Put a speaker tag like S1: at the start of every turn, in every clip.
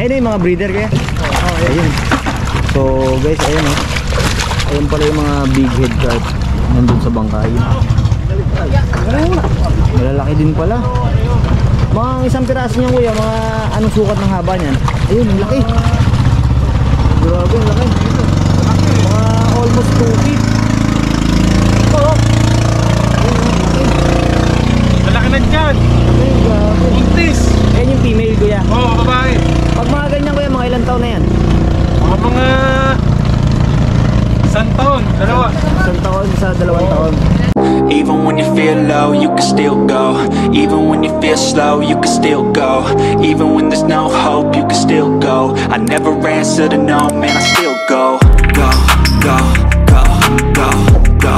S1: Ayun yung mga breeder kaya. Ayun. So guys, ayun oh. Ayun pala yung mga big head carp nandun sa bangkay. Malalaki din pala. Mga isang piraso niyan kuya, mga anong sukat ng haba niyan? Ayun, ang laki. Grabe, ang laki. Mga almost 2 feet. Oh.
S2: Malaki na dyan.
S1: Ay, grabe.
S2: Buntis.
S1: Ayan yung female kuya.
S2: Oo, babae.
S1: Pag mga ganyan kuya, mga ilang taon na yan?
S2: Mga 1 taon, dalawa.
S1: 1 taon sa 2 taon.
S3: Even when you feel low, you can still go. Even when you feel slow, you can still go. Even when there's no hope, you can still go. I never answer to no, man, I still go. Go, go, go, go, go.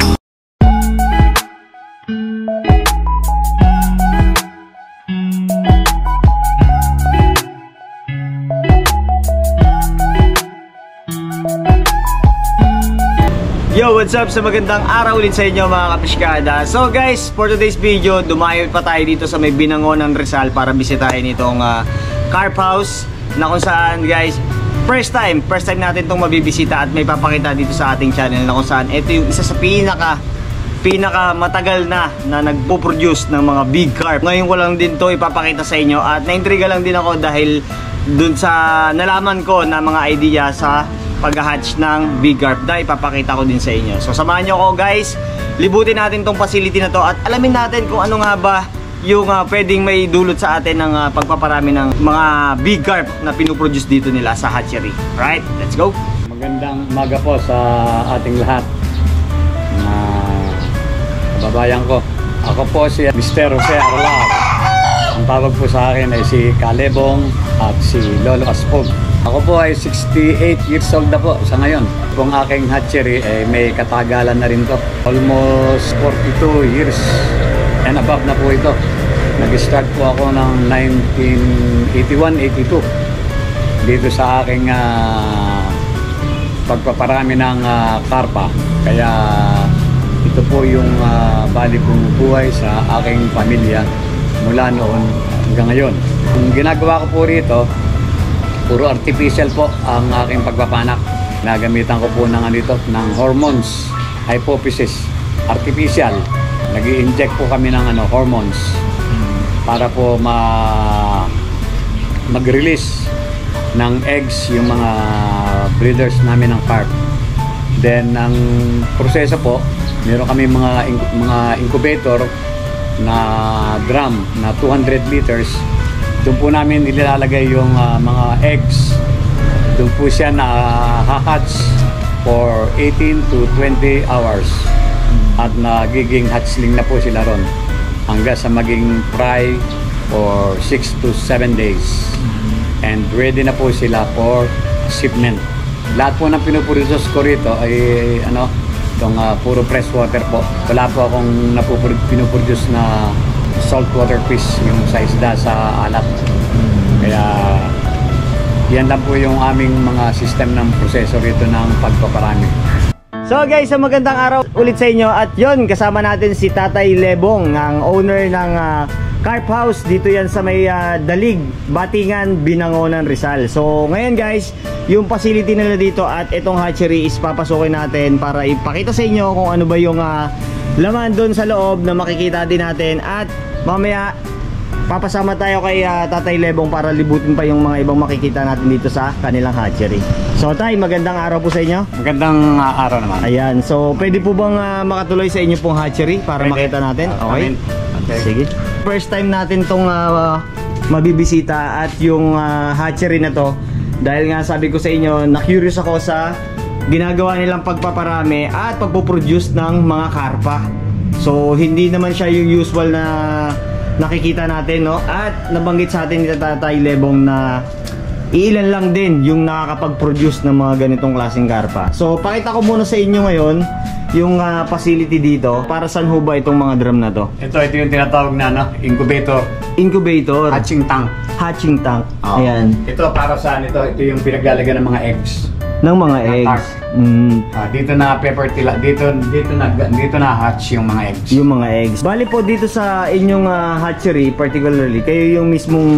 S1: Yo, what's up? Sa magandang araw ulit sa inyo mga kapiskada. So guys, for today's video, dumayo pa tayo dito sa may Binangonan, Rizal para bisitahin itong carp house na kung saan guys, first time natin itong mabibisita at may papakita dito sa ating channel na kung saan ito yung isa sa pinaka matagal na nagpo-produce ng mga big carp. Ngayon ko lang din to ipapakita sa inyo at naintriga lang din ako dahil dun sa nalaman ko na mga idea sa pag-hatch ng big carp na ipapakita ko din sa inyo. So samahan nyo ko guys, libutin natin tong facility na to at alamin natin kung ano nga ba yung pwedeng may dulot sa atin ng pagpaparami ng mga big carp na pinuproduce dito nila sa hatchery. Right, let's go!
S4: Magandang umaga po sa ating lahat, mga kababayan ko. Ako po si Mr. Jose Arlao. Ang tawag po sa akin ay si Kalebong at si Lolo Aspog. Ako po ay 68 years old na po sa ngayon. Kung aking hatchery ay may katagalan na rin to. Almost 42 years and above na po ito. Nag-start po ako ng 1981-82 dito sa aking pagpaparami ng karpa. Kaya ito po yung bali kong buhay sa aking pamilya mula noon hanggang ngayon. Ang ginagawa ko po rito, puro artificial po ang aking pagpapanak. Nagamitan ko po ng ng hormones, hypophysis, artificial. Nag-i-inject po kami ng hormones para po mag-release ng eggs yung mga breeders namin ng carp. Then ang proseso po, meron kami mga incubator na drum na 200 liters. Doon po namin nilalagay yung mga eggs. Doon po siya na hatch for 18 to 20 hours. At nagiging hatchling na po sila ron hanggang sa maging fry for 6 to 7 days. And ready na po sila for shipment. Lahat po ng pinuproduce ko rito ay itong puro fresh water po. Wala po akong pinuproduce na saltwater fish yung sa isda sa alat. Kaya yan lang po yung aming mga system ng proseso rito ng pagpaparami.
S1: So guys, magandang araw ulit sa inyo at yon kasama natin si Tatay Lebong, ang owner ng carp house. Dito yan sa may Dalig, Batingan, Binangonan, Rizal. So ngayon guys, yung facility nila dito at itong hatchery is papasukin natin para ipakita sa inyo kung ano ba yung laman doon sa loob na makikita din natin. At mamaya papasama tayo kay Tatay Lebong para libutin pa yung mga ibang makikita natin dito sa kanilang hatchery. So Tay, magandang araw po sa inyo.
S4: Magandang araw naman.
S1: Ayan, so pwede po bang makatuloy sa inyo pong hatchery para pwede makita natin? Okay. Okay. Sige. First time natin tong mabibisita at yung hatchery na to, dahil nga sabi ko sa inyo, na-curious ako sa ginagawa nilang pagpaparami at pagpo-produce ng mga karpa. So hindi naman siya yung usual na nakikita natin, no? At nabanggit sa atin ni Tatay Lebong na ilan lang din yung nakakapag-produce ng mga ganitong klaseng karpa. So pakita ko muna sa inyo ngayon yung facility dito. Para saan ho ba itong mga drum na to?
S4: Ito yung tinatawag na incubator.
S1: Incubator.
S4: Hatching tank.
S1: Hatching tank.
S4: Oh.
S1: Ayan.
S4: Ito para saan ito? Ito yung pinaglalagyan ng mga eggs.
S1: ng mga eggs.
S4: Dito na dito na hatch yung mga eggs.
S1: Yung mga eggs. Bali po dito sa inyong hatchery, particularly, kayo yung mismong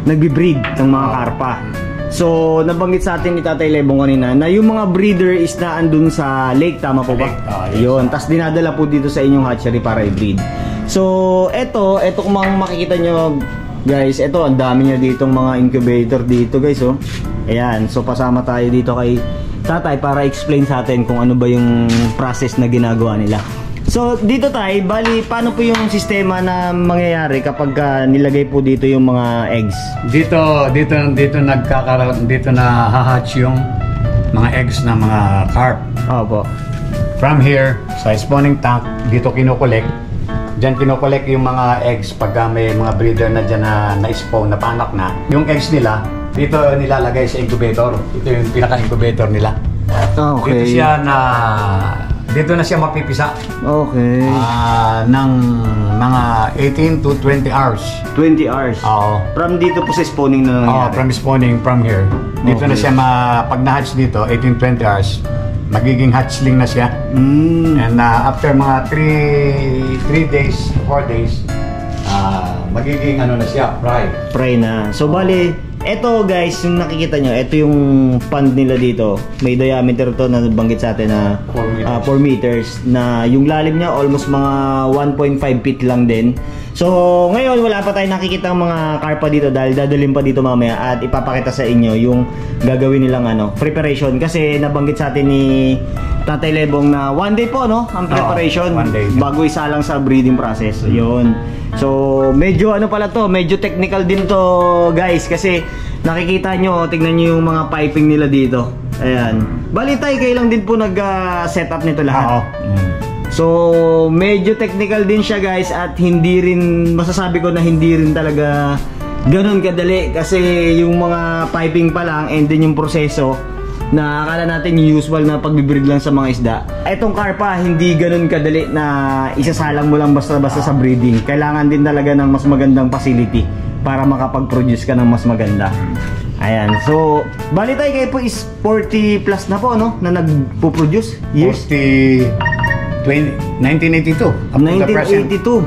S1: nagbi-breed ng mga karpa. So, nabanggit sa atin ni Tatay Lebong kanina na yung mga breeder is na andun sa lake, tama po ba?
S4: Yes.
S1: Yun. Tapos dinadala po dito sa inyong hatchery para i-breed. So, eto kung makikita nyo, guys, eto, ang dami nyo ditong mga incubator dito, guys, oh. Ayan. So, pasama tayo dito kay Tatay para explain sa atin kung ano ba yung process na ginagawa nila. So, dito tayo, bali, paano po yung sistema na mangyayari kapag nilagay po dito yung mga eggs?
S4: Dito nagkakaroon, dito na hahatch yung mga eggs ng mga carp.
S1: Opo.
S4: From here, sa spawning tank, dito kinokolekt. Diyan kinokolekt yung mga eggs pagka may mga breeder na dyan na na-spawn, na panak na. Yung eggs nila, dito nilalagay sa incubator. Ito yung pinaka-incubator nila.
S1: Okay.
S4: Dito na siya mapipisa.
S1: Okay.
S4: Ng mga 18 to 20 hours.
S1: 20 hours?
S4: Oo.
S1: From dito po sa spawning na nangyari?
S4: From spawning, from here. Dito na siya, pag na-hatch dito, 18-20 hours, magiging hatchling na siya. And after mga 3 days, 4 days, magiging ano na siya, fry.
S1: Fry na. So, bali, eto guys, yung nakikita nyo, eto yung pond nila dito. May diameter to na banggit sa atin na 4 meters. Na yung lalim niya almost mga 1.5 feet lang din. So ngayon wala pa tayo nakikita ng mga karpa dito dahil dadalhin pa dito mamaya at ipapakita sa inyo yung gagawin nilang preparation. Kasi nabanggit sa atin ni Tatay Lebong na 1 day po ang preparation bago isalang sa breeding process. Yun. So medyo pala to, medyo technical din to guys, kasi nakikita nyo, tignan nyo yung mga piping nila dito. Ayan. Balitay, kayo lang din po nag-setup nito lahat. So medyo technical din siya guys, at hindi rin, masasabi ko na hindi rin talaga ganun kadali, kasi yung mga piping pa lang and then yung proseso na akala natin yung usual na pagbibreed lang sa mga isda. Etong karpa, hindi ganun kadali na isasalang mo lang basta-basta sa breeding. Kailangan din talaga ng mas magandang facility para makapag-produce ka ng mas maganda. Ayan. So, bali tayo kayo po is 40 plus na po, no? Na nagpo-produce years?
S4: 1982.
S1: 1982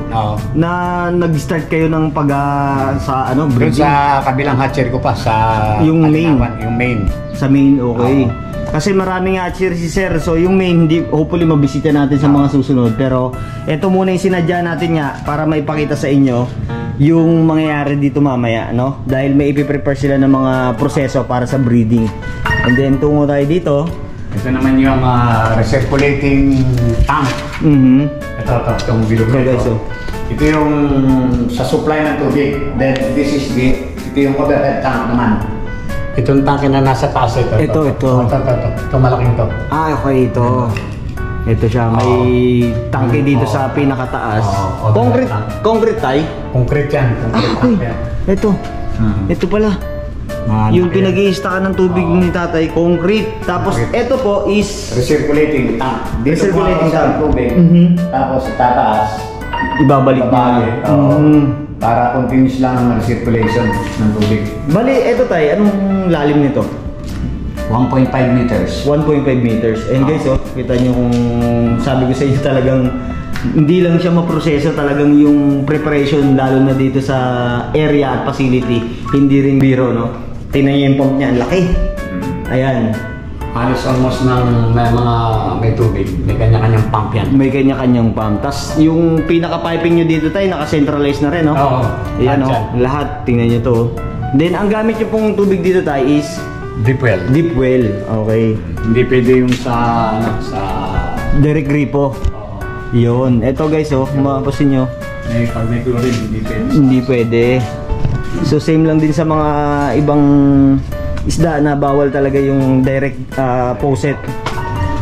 S1: na nag-start kayo ng breeding?
S4: Doon sa kabilang hatchery ko pa, sa
S1: yung main.
S4: Yung main.
S1: Sa main, okay. Kasi maraming hatchery si Sir. So yung main, hopefully mabisita natin sa mga susunod. Pero ito muna yung sinadya natin nga para maipakita sa inyo yung mangyayari dito mamaya, no? Dahil may ipiprepare sila ng mga proseso para sa breeding. And then tungo tayo dito.
S4: Ito naman yung recirculating tank. Itong bilog nito. Ito yung sa supply ng tubig. Then this is ito yung overhead tank naman. Itong tanke na nasa taas ito. Ito. Ito malaking to.
S1: Okay, ito. Ito siya, may tangke dito sa pinakataas. Concrete tayo?
S4: Concrete yan.
S1: Okay. Ito. Ito pala. Yung pinag-i-stockan ng tubig ni Tatay, concrete. Tapos ito po is
S4: recirculating tank.
S1: Recirculating tank.
S4: Tubig. Tapos tataas.
S1: Ibabalik niya.
S4: Para continuous lang ang recirculation ng tubig.
S1: Bali, ito tayo, anong lalim nito?
S4: 1.5 meters.
S1: 1.5 meters. And guys, kita nyo kung sabi ko sa inyo, talagang hindi lang siya maproseso, talagang yung preparation lalo na dito sa area at facility, hindi rin biro, no? Tingnan nyo yung pump niya, ang laki. Ayan.
S4: Halos almost may tubig. May kanya-kanyang pump yan.
S1: May kanya-kanyang pump. Tapos yung pinaka-piping nyo dito tayo, naka-centralize na rin, no?
S4: Oo.
S1: Ayan, no? Lahat. Tingnan nyo to. Then, ang gamit nyo pong tubig dito tayo is
S4: deep well.
S1: Deep well. Okay.
S4: Hindi pwede yung sa
S1: direct gripo. Yun. Ito guys, mapapasin nyo.
S4: Pag may chlorine, hindi pwede.
S1: Hindi pwede. So, same lang din sa mga ibang isda na bawal talaga yung direct faucet.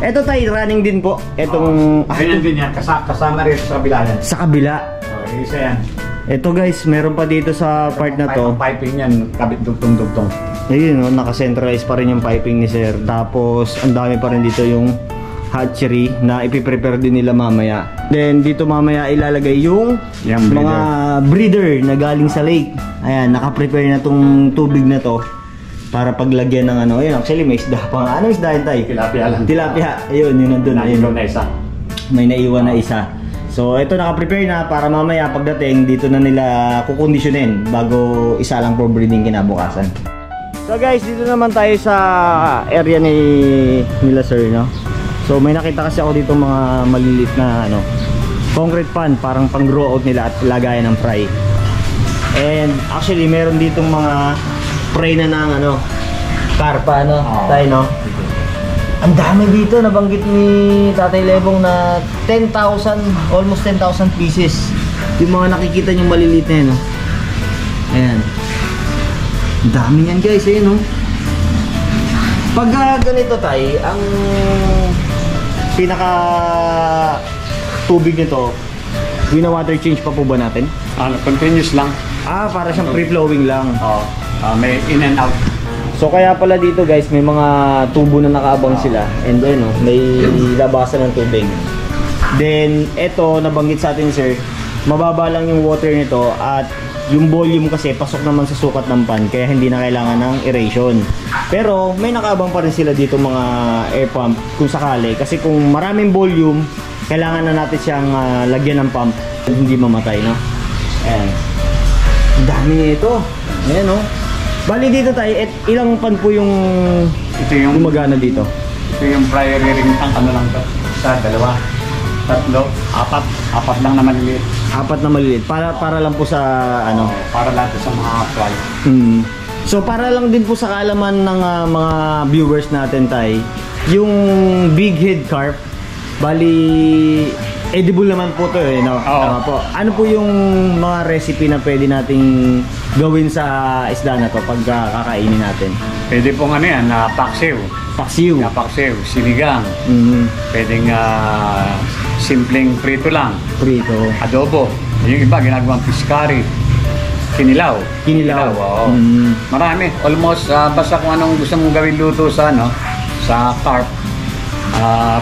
S1: Ito tayo, running din po. Etong
S4: ganyan din yan, kasama rin sa kabila yan.
S1: sa kabila.
S4: Isa yan.
S1: Ito guys, meron pa dito sa part na to.
S4: Piping yan, kabit dugtong-dugtong.
S1: Ayun, naka-centralize pa rin yung piping ni Sir. Tapos, ang dami pa rin dito yung hatchery na ipiprepare din nila mamaya. Then, dito mamaya ilalagay yung mga breeder na galing sa lake. Ayan, naka-prepare na tong tubig na to para paglagyan ng ano. Ayun, actually may isda pa nga. Ano isda yun, tay?
S4: Tilapia lang.
S1: Tilapia. Ayun, yun nandun. Ayun.
S4: Na isa.
S1: May naiwan na isa. So ito naka-prepare na para mamaya pagdating dito na nila kukondisyonin bago isa lang for breeding kinabukasan. So guys, dito naman tayo sa area nila sir, no? So may nakita kasi ako dito mga maliliit na ano, concrete pan, parang pang grow out nila at lagayan ng fry. And actually meron ditong mga fry na ng ano, karpa, no? Tayo, no? Ang dami dito, nabanggit ni Tatay Lebong na 10,000, almost 10,000 pieces. Yung mga nakikita nyo maliliit na yun, no? Ayan. Ang dami yan guys, ayun, no? Pag ganito tayo, ang pinaka tubig nito, wina-water change pa po ba natin?
S4: Continuous lang.
S1: Para siyang free-flowing lang.
S4: May in and out.
S1: So kaya pala dito guys, may mga tubo na nakaabang sila. And then, may labasan ng tubig. Then, eto, nabanggit sa atin sir, mababa lang yung water nito at yung volume kasi pasok naman sa sukat ng pan, kaya hindi na kailangan ng aeration. Pero may nakaabang pa rin sila dito mga air pump kung sakali. Kasi kung maraming volume, kailangan na natin siyang lagyan ng pump hindi mamatay, no? Ayan. Ang dami nito. Ayan, no? Bali dito tayo, ilang pan po yung gumagana dito?
S4: Ito yung prior ring tank, ano lang to? Isa, dalawa, tatlo, apat lang na maliliit.
S1: Apat na maliliit, para lang po sa ano?
S4: Para lang sa mga fry.
S1: So para lang din po sa kaalaman ng mga viewers natin tayo, yung big head carp, bali edible naman po to no? Tama po. Ano po yung mga recipe na pwede nating gawin sa isda na to pag kakainin natin?
S4: Pwede pong ano yan, paksiw.
S1: Paksiw.
S4: Paksiw, sinigang. Pwedeng simpleng prito lang.
S1: Prito.
S4: Adobo. Yung iba ginagawang fish curry. Kinilaw. Oo. Marami. Almost basta kung anong gusto mong gawin luto sa ano, sa carp.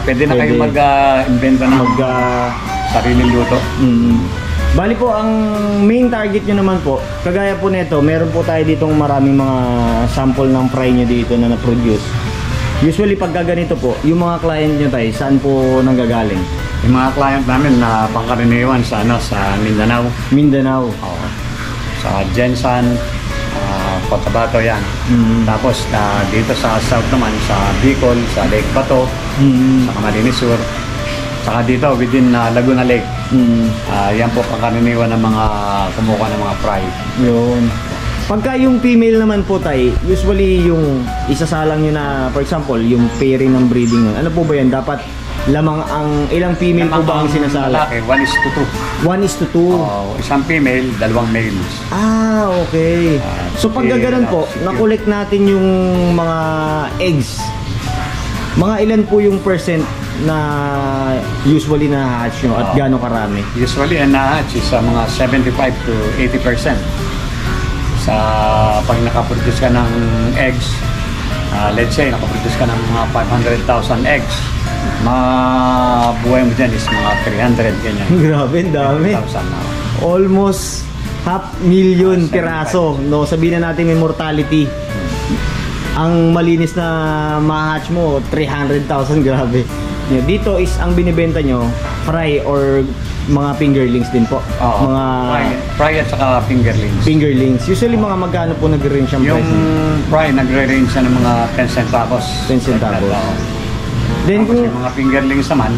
S4: Pwede na kayo mag-inventa ng sariling luto.
S1: Bali po, ang main target nyo naman po, kagaya po nito, meron po tayo ditong maraming mga sample ng fry nyo dito na na-produce. Usually pagka ganito po, yung mga client nyo tayo, saan po nanggagaling?
S4: Yung mga client namin na pangkaraniwan sa Mindanao.
S1: Mindanao.
S4: Oo. Sa Jensan, Cotabato yan. Tapos dito sa South naman, sa Bicol, sa Lake Bato, sa Camarines Sur. Saka dito within Laguna Lake. Yan po pangkaraniwan ng mga kumukuha ng mga fry.
S1: Yun. Pagka yung female naman po tayo, usually yung isasalang nyo na, for example, yung pairing ng breeding nun. Ano po ba yan? Dapat lamang ang ilang female po ba ang sinasala?
S4: Lalaki, 1:2.
S1: 1:2.
S4: Isang female, dalawang males.
S1: Okay. So pag ganoon po, na-collect natin yung mga eggs. Mga ilan po yung percent na usually na-hatch nyo at gaano karami?
S4: Usually na-hatch is sa mga 75 to 80%. Sa pag nakaproduce ka ng eggs, let's say nakaproduce ka ng mga 500,000 eggs, mabuhay mo dyan is mga 300 ganyan.
S1: Grabe, dami.
S4: 1,000
S1: almost 500,000 piraso, no? Sabihin na natin may mortality. Ang malinis na ma-hatch mo 300,000, grabe. Dito is ang binibenta nyo fry or mga fingerlings din po. Mga
S4: fry at saka fingerlings.
S1: Fingerlings. Usually mga magkano po nagre-range ang price?
S4: Yung fry nagre-range siya ng mga 10 centavos.
S1: 10 centavos. Then
S4: kung mga fingerlings naman,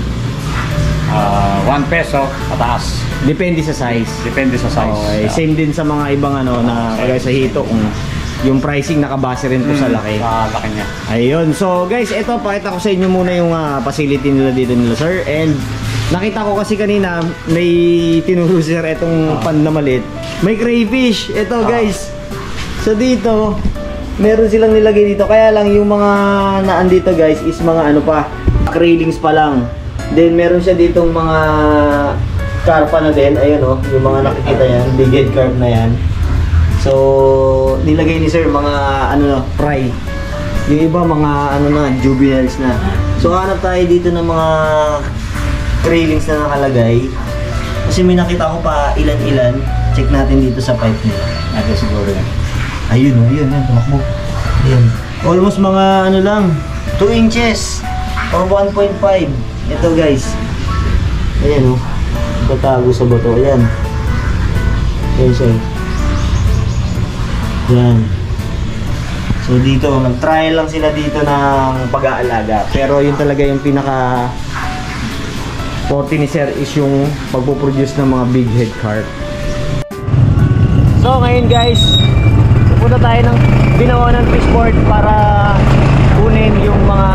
S4: 1 peso pataas.
S1: Depende sa size.
S4: Depende sa size.
S1: Okay. Same din sa mga ibang ano na kagaya sa hito, kung yung pricing nakabase rin po sa laki.
S4: Sa laki niya.
S1: Ayun. So guys, ito pakita ko sa inyo muna yung facility nila dito nila sir. And nakita ko kasi kanina may tinuro sir itong pan na maliit. May crayfish. Ito guys. So dito meron silang nilagay dito. Kaya lang yung mga naan dito guys is mga ano pa, railings pa lang. Then meron siya ditong mga karpa na din. Ayun oh, yung mga nakikita yan, big head carp na yan. So nilagay ni sir mga ano na, fry. Yung iba mga ano na, juveniles na. So hanap tayo dito ng mga railings na nakalagay. Kasi may nakita ko pa ilan-ilan. Check natin dito sa pipe nila.
S4: Ito siguro yan.
S1: Ayun, tumakbo. Ayan. Almost mga ano lang, 2 inches or 1.5. Ito guys. Ayan o. Tatago sa bato. Ayan. Ayan siya. Ayan. So dito, nag-trial lang sila dito ng pag-aalaga. Pero yun talaga yung pinaka forte ni Sir is yung pagpo-produce ng mga big head carp. So ngayon guys, pupunta tayo ng Binangonan Fishport para kunin yung mga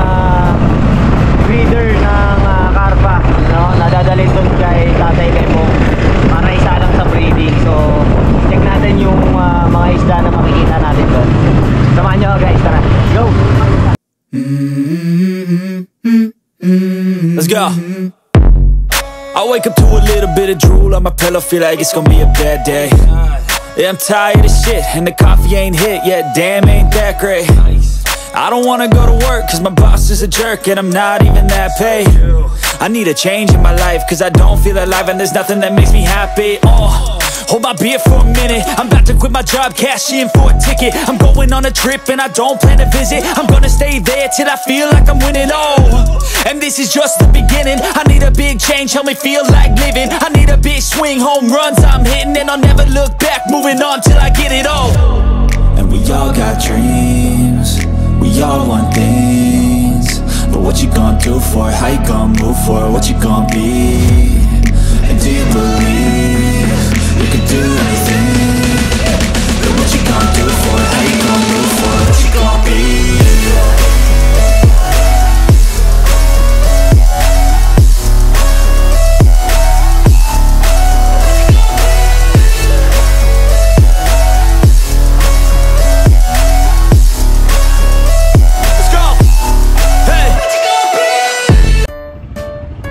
S1: breeder ng karpa, no? Nadadalhin doon kay Tatay Lemo para isa lang sa breeding. So check natin yung mga isda na makikita natin doon. Samahan nyo guys, tara, go!
S3: Let's go. I wake up to a little bit of drool on my pillow, feel like it's gonna be a bad day. Yeah, I'm tired of shit, and the coffee ain't hit yet, damn, ain't that great. I don't wanna go to work, cause my boss is a jerk, and I'm not even that paid. I need a change in my life, cause I don't feel alive, and there's nothing that makes me happy. Hold my beer for a minute, I'm about to quit my job, cash in for a ticket. I'm going on a trip and I don't plan to visit. I'm gonna stay there till I feel like I'm winning, and this is just the beginning. I need a big change, help me feel like living. I need a big swing, home runs I'm hitting, and I'll never look back, moving on till I get it all. And we all got dreams, we all want things, but what you gonna do for it? How you gonna move for it? What you gonna be? And do you believe you can do anything? But what you gonna do for it? How you gonna move for it? What you gonna be?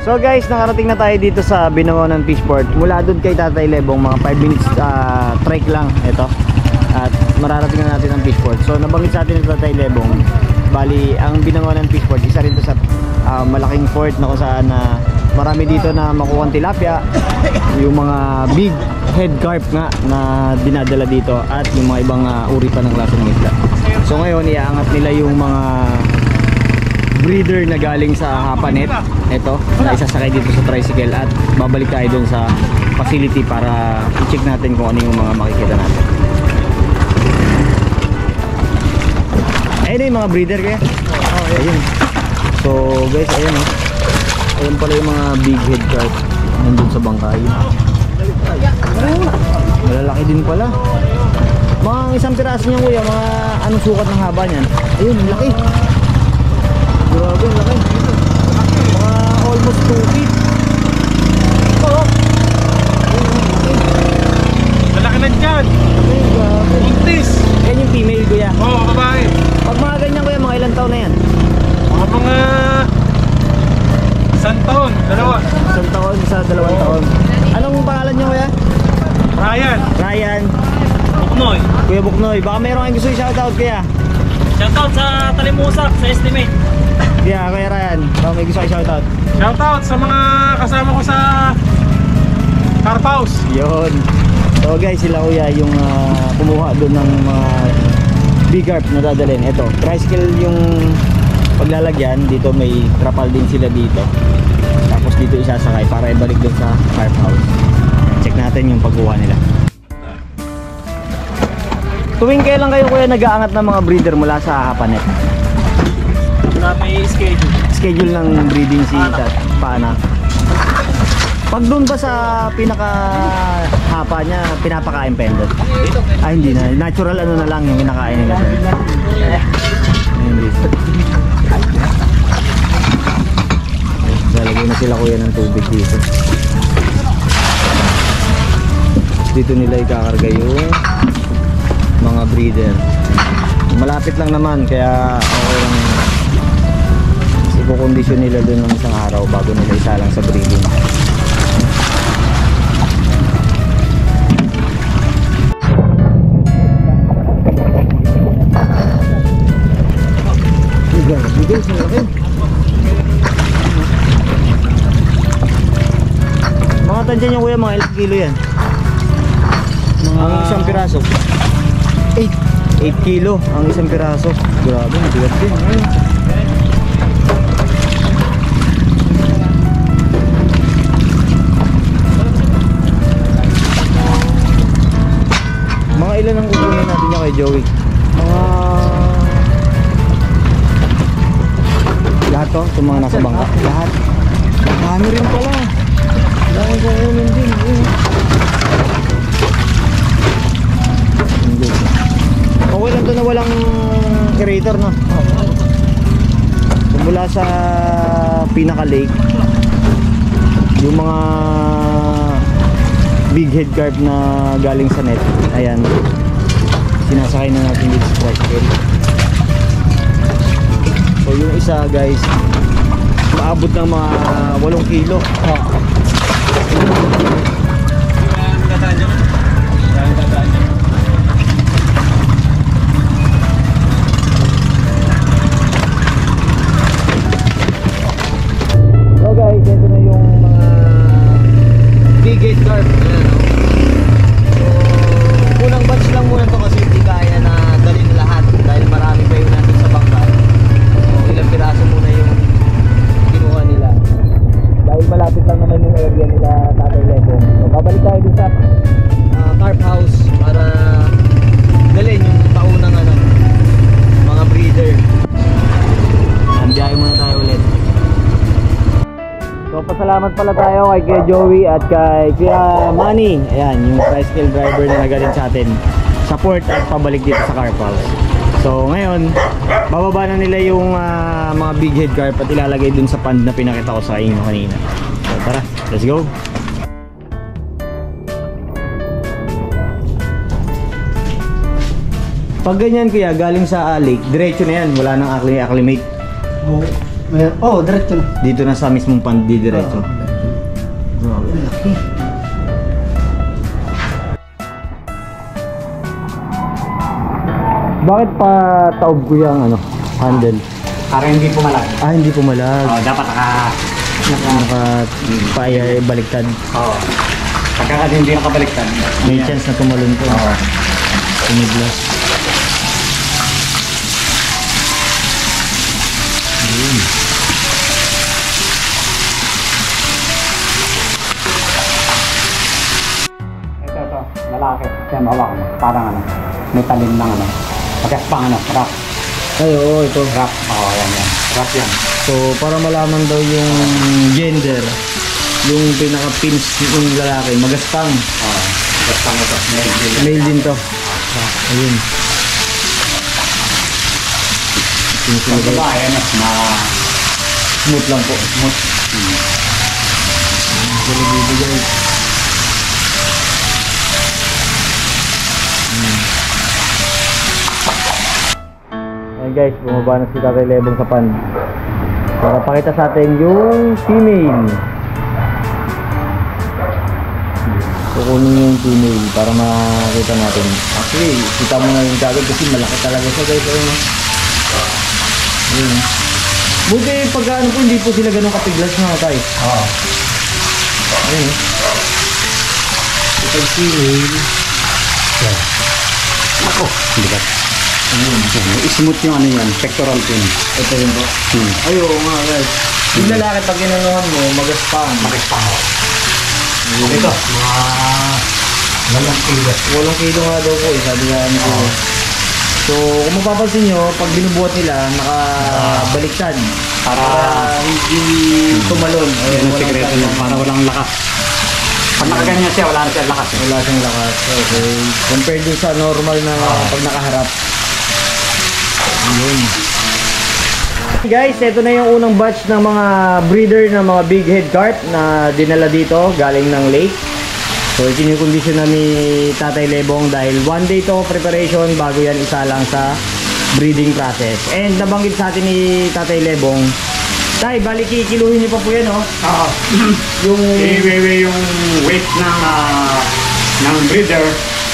S1: So guys, nakarating na tayo dito sa Binangonan Fishport. Mula doon kay Tatay Lebong, mga 5 minutes trek lang ito. At mararating na natin ang Fishport. So nabanggit sa atin ng Tatay Lebong, bali ang Binangonan Fishport, isa rin to sa malaking port na kung saan marami dito na makukuha tilapia, yung mga big head carp nga na dinadala dito, at yung mga ibang uri pa ng klase ng isda. So ngayon iaangat nila yung mga breeder na galing sa Hapanet. Ito, na isasakay dito sa tricycle, at babalik tayo dun sa facility para i-check natin kung ano yung mga makikita natin. Ayun na yung mga breeder kaya. Ayun. So guys, ayun ayun pala yung mga big head carp nandun sa bangkay. Malalaki din pala. Mga isang piraso niyan kuya, mga anong sukat ng haba niyan? Ayun, laki. Grabe, laki. Mga almost 2 feet.
S2: Malaki na dyan.
S1: Ay, grabe.
S2: Buntis.
S1: Yan yung female kuya.
S2: Oo, babae.
S1: Pag mga ganyan kuya, mga ilang taon na yan?
S2: Mga 1 taon, 2.
S1: Isang taon sa 2 taon. Anong pangalan niyo kuya?
S2: Ryan.
S1: Ryan.
S2: Buknoy.
S1: Kuya Buknoy. Baka mayroon kayong gusto i-shoutout kuya.
S2: Shoutout sa Talimusak, sa Estimate.
S1: Yeah, kuya Ryan. Baka may gusto i-shoutout.
S2: Shoutout sa mga kasama ko sa Carp House.
S1: Yun. So guys, sila kuya yung kumuha doon ng mga big carp na dadalhin. Ito, tricycle yung paglalagyan. Dito may trapal din sila dito. Tapos dito isasakay para ibalik doon sa carp house. Check natin yung pagkuha nila. Tuwing kailan kayo kuya nag-aangat ng mga breeder mula sa Hapanet?
S2: May schedule.
S1: Schedule ng breeding si Paana. Pag doon ba sa pinaka hapa niya, pinapakain pa yun doon? Ah, hindi na. Natural ano na lang yung kinakain nila doon. Hindi. Lalagay na sila kuya ng tubig dito. Dito nila ikakarga yung mga breeder. Malapit lang naman, kaya okay lang. Ipokondisyon nila doon ng isang araw bago nila isalang sa breeding. Bigay sa akin. Mga tansya nyo kuya, mga ilang kilo yan? Ang isang piraso 8 8 kilo ang isang piraso. Grabe, mabigat din. Ayun. Mga ilan ang kukunin natin niya kay Joey? Mga... Lahat to? Itong mga nasa bangka? Lahat? Marami rin pala. Dami kukunin din. Okay lang to na walang aerator, no? So, mula sa pinaka lake, yung mga big head carp na galing sa net, ayan, sinasakay na natin dito sa tricycle. So yung isa, guys, maabot ng mga 8 kilo. So guys, ito na yung mga big head carp. Ayan, no? So unang batch lang muna to kasi hindi kaya na dalhin lahat dahil marami pa yung natin sa bangka. So ilang piraso muna yung kinuha nila dahil malapit lang naman yung area nila Tatay Lebong. So babalik tayo dun sa carp house para dalhin yung taunang mga breeder. Nandiyayo muna tayo ulit. So pasalamat pala tayo kay Kuya Joey at kay Kuya Manny. Ayan, yung tricycle driver na nagaling sa atin sa port at pabalik dito sa carp house. So ngayon, bababa na nila yung mga big head carp at ilalagay dun sa pond na pinakita ko sa inyo kanina. So tara, let's go! Pag ganyan kuya, galing sa lake, diretso na yan, wala nang acclimate.
S2: Oo, diretso na.
S1: Dito na sa mismong pond, di diretso.
S2: Laki.
S1: Bakit pa taob ko yung handle?
S4: Para hindi pumalag.
S1: Hindi pumalag.
S4: Dapat
S1: Naka baliktad.
S4: Pagka hindi nakabaliktad.
S1: May chance na tumalon ko. Tumiglas. Ayun.
S4: Ito, lalaki. Yan, hawak mo. Parang may talim lang Pagkaspang wrap.
S1: Ay, oo, ito.
S4: Wrap. Yan. Wrap yan.
S1: So, para malaman daw yung gender, yung pinaka-pins yung lalaki, magaspang.
S4: Gaspang ito.
S1: Male din to. Ayun.
S4: Yung babae,
S1: Smooth lang po.
S4: smooth.
S1: Bibigay. Ayan guys, bumaba na si Tatay Lebong sa pond. Para pakita sa atin yung female. Kukunin yung female para makita natin. Actually, kita mo na yung kagad kasi malaki talaga siya guys. Ayun. Buti pag po, hindi po sila ganun kapiglas na tayo. Ayun. Ito yung female.
S4: Ako, hindi ba? Smooth yung yan, pectoral pin.
S1: Ito yun po. Ay, oo nga guys. Yung lalaki pag ginanuhan mo, magaspang.
S4: Magaspang. Ito, mga 8
S1: kilo nga daw po, sabi nga ko. So, kung mapapansin nyo, pag binubuhat nila, nakabaliktad. Para hindi tumalon.
S4: Yan ang sekreto niya, para walang lakas. Pag nakaganyan siya, wala na siyang lakas.
S1: Wala siyang lakas. Okay. Compared dun sa normal na pag nakaharap. Yun. Guys, ito na yung unang batch ng mga breeder ng mga big head carp na dinala dito galing ng lake. So ikinukondisyon na ni Tatay Lebong dahil 1 day to preparation bago yan isa lang sa breeding process. And nabanggit sa atin ni Tatay Lebong, Tay, balik kikiluhin niyo pa po yan,
S4: yung yung weight ng breeder,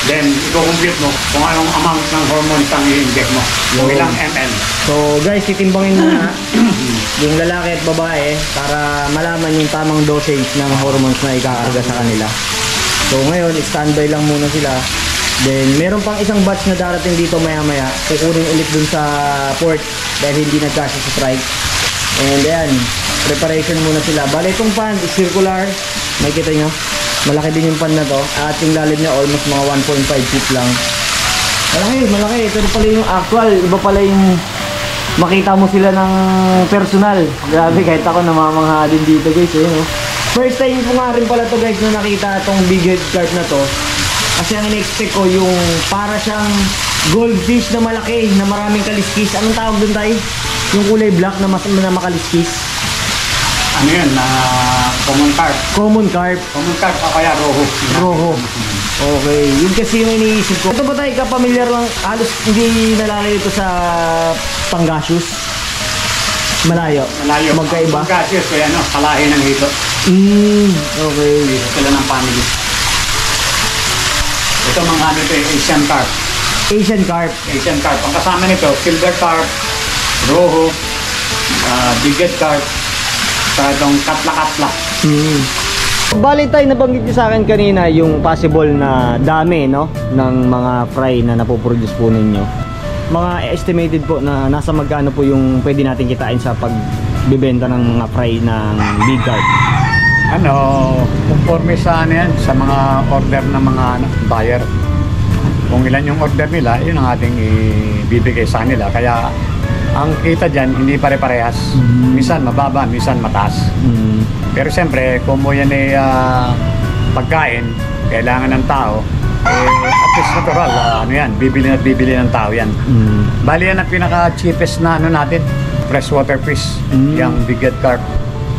S4: then i-compute mo kung anong amount ng hormones ang i-inject mo. Kung ilang ml.
S1: So guys, titimbangin muna yung lalaki at babae para malaman yung tamang dosage ng hormones na ikakarga sa kanila. So ngayon, standby lang muna sila Then meron pang isang batch na darating dito maya-maya. Kukunin ulit dun sa port dahil hindi nagkasya sa strike. And ayan, preparation muna sila. Bale, itong pan is circular. Makikita nyo, malaki din yung pan na to. At yung lalim niya almost mga 1.5 feet lang. Malaki. Ito pala yung actual. Iba pala yung makita mo sila ng personal. Grabe, kahit ako namamangha din dito guys. No? First time ko nga rin pala to guys na nakita itong big head carp na to. Kasi ang in-expect ko yung para siyang goldfish na malaki, na maraming kaliskis. Anong tawag dun tayo? Yung kulay black na makaliskis.
S4: Ano yun? Common carp.
S1: Common carp.
S4: Common carp o kaya roho.
S1: Roho. Okay. Yun kasi yung iniisip ko. Ito ba tayo kapamilyar lang? Halos hindi nalalay ito sa Pangasius. Malayo. Magkaiba.
S4: Pangasius kaya kalahi ng hito.
S1: Okay.
S4: Sila ng family. Ito mga Asian carp.
S1: Asian carp.
S4: Asian carp. Ang kasama nito, silver carp, roho, big head carp, sa itong katla-katla.
S1: Bali tayo, nabanggit niyo sa akin kanina yung possible na dami ng mga fry na napoproduce po ninyo. Mga estimated po na nasa magkano po yung pwede natin kitain sa pagbibenta ng mga fry ng big carp?
S4: Conforme sa yan, sa mga order ng mga buyer. Kung ilan yung order nila, yun ang ating ibibigay sa nila. Kaya ang kita dyan, hindi pare-parehas. Minsan mababa, minsan mataas. Pero siyempre, kung mo yan pagkain, kailangan ng tao, at least natural, bibili ng tao yan. Bali yan ang pinaka-cheapest na natin, freshwater fish, yung big head carp.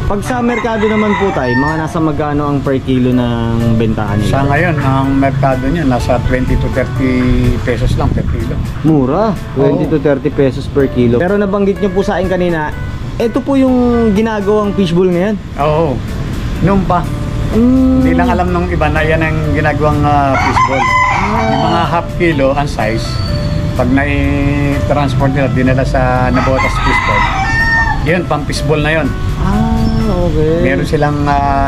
S1: Pag sa merkado naman po tayo, mga nasa magkano ang per kilo ng bentahan nila?
S4: Sa ngayon, ang merkado niya nasa 20 to 30 pesos lang per kilo.
S1: Mura, 20 to 30 pesos per kilo. Pero nabanggit niyo po sa akin kanina, ito po yung ginagawang fishbowl ngayon?
S4: Oo, noon pa. Hindi lang alam nung iba na yan ang ginagawang fishbowl. Yung mga half kilo ang size, pag na-transport nila, dinala sa Nabotas fishbowl, yun, pang fishbowl na yun.
S1: Okay.
S4: Meron silang,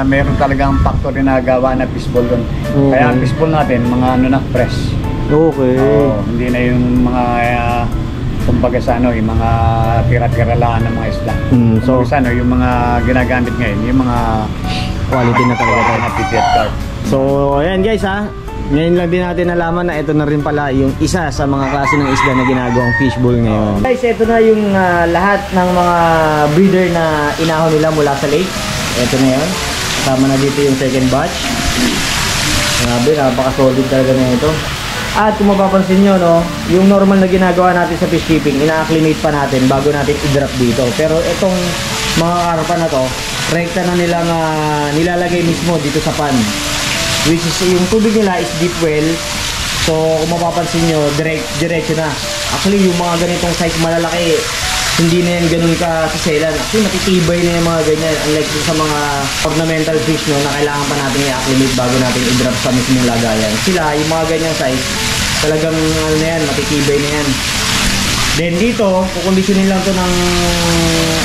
S4: meron talagang factory na gawa na fishbowl doon. Okay. Kaya ang fishbowl natin, mga fresh.
S1: Okay.
S4: Hindi na yung mga, kumbaga sa yung mga tira-tira lang ng mga isda. So, sa yung mga ginagamit ngayon, yung mga
S1: quality na talaga tayo.
S4: Big head carp.
S1: So, ayan guys ngayon lang din natin nalaman na ito na rin pala yung isa sa mga klase ng isda na ginagawang fishbowl ngayon. Guys, ito na yung lahat ng mga breeder na inahon nila mula sa lake. Ito na yun. Kasama na dito yung second batch. Grabe, napaka-solid talaga na ito. At kung mapapansin nyo, yung normal na ginagawa natin sa fish keeping, ina-acclimate pa natin bago natin i-drop dito. Pero itong mga karpa na to, rekta na nilang nilalagay mismo dito sa pan. Which is, yung tubig nila is deep well. So, kung mapapansin nyo, diretso na. Actually, yung mga ganitong size malalaki, hindi na yan ganun kasiselan. Actually, matitibay na yung mga ganyan. Unlike sa mga ornamental fish, na kailangan pa natin i-acclimate bago natin i-drop sa mismong lagayan. Sila, yung mga ganyang size, talagang matitibay na yan. Then dito, kukondisyonin lang to ng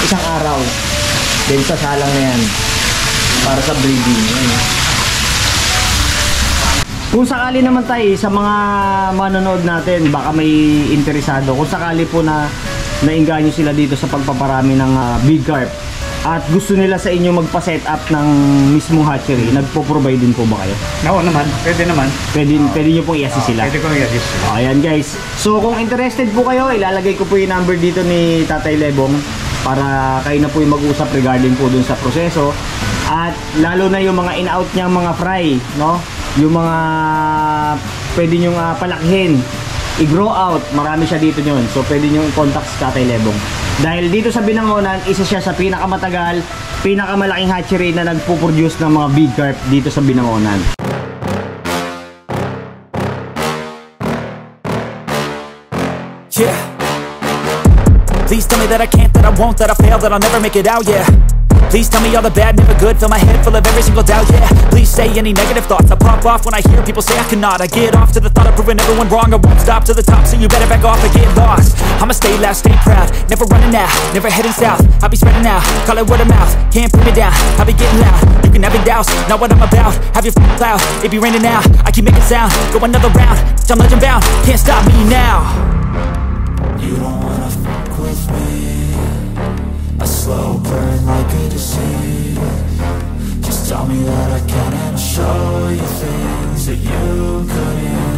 S1: isang araw. Then sasalang na yan. Para sa breeding. Kung sakali naman tayo sa mga manonood natin, baka may interesado. Kung sakali po na nainganyo sila dito sa pagpaparami ng big carp at gusto nila sa inyo magpa-set up ng mismong hatchery, nagpo-provide din po ba kayo?
S4: Oo naman, pwede naman.
S1: Pwede nyo pong i-assist sila?
S4: Pwede kong i-assist.
S1: Ayan guys. So kung interested po kayo, ilalagay ko po yung number dito ni Tatay Lebong para kayo na po yung mag-usap regarding po dun sa proseso. At lalo na yung mga in-out niyang mga fry, yung mga pwede nyong palakihin, i-grow out, marami siya dito yun. So pwede nyong contact si Tatay Lebong. Dahil dito sa Binangonan, isa siya sa pinakamatagal, pinakamalaking hatchery na nagpo-produce ng mga big carp dito sa Binangonan.
S5: Yeah. Please tell me that I can't, that I won't, that I fail, that I'll never make it out, yeah. Please tell me all the bad, never good. Fill my head full of every single doubt, yeah. Please say any negative thoughts. I pop off when I hear people say I cannot. I get off to the thought of proving everyone wrong. I won't stop to the top, so you better back off and get lost. I'ma stay loud, stay proud, never running out, never heading south. I'll be spreading out, call it word of mouth. Can't put me down, I'll be getting loud. You can have your doubts, not what I'm about. Have your cloud, it be raining now. I keep making sound, go another round. I'm legend bound, can't stop me now.
S6: You don't wanna fuck with me. A slow burn like a disease. Just tell me that I can and I'll show you things that you couldn't